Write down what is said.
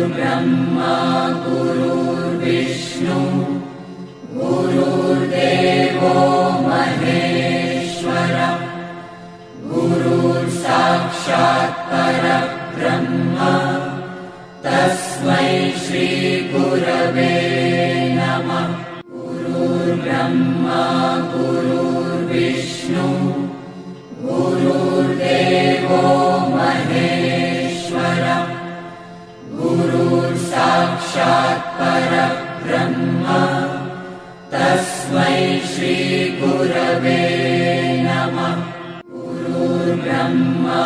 गुरुर्ब्रह्मा गुरुर्विष्णु गुरुर्देवो महेश्वरः गुरुर्साक्षात् परब्रह्म तस्मै श्रीगुरवे नमः। गुरुर्ब्रह्मा गुरुर्विष्णु गुरुर्देवो महेश्वरः गुरुर्साक्षात् परब्रह्म तस्मै श्रीगुरवे नमः। गुरुर्ब्रह्मा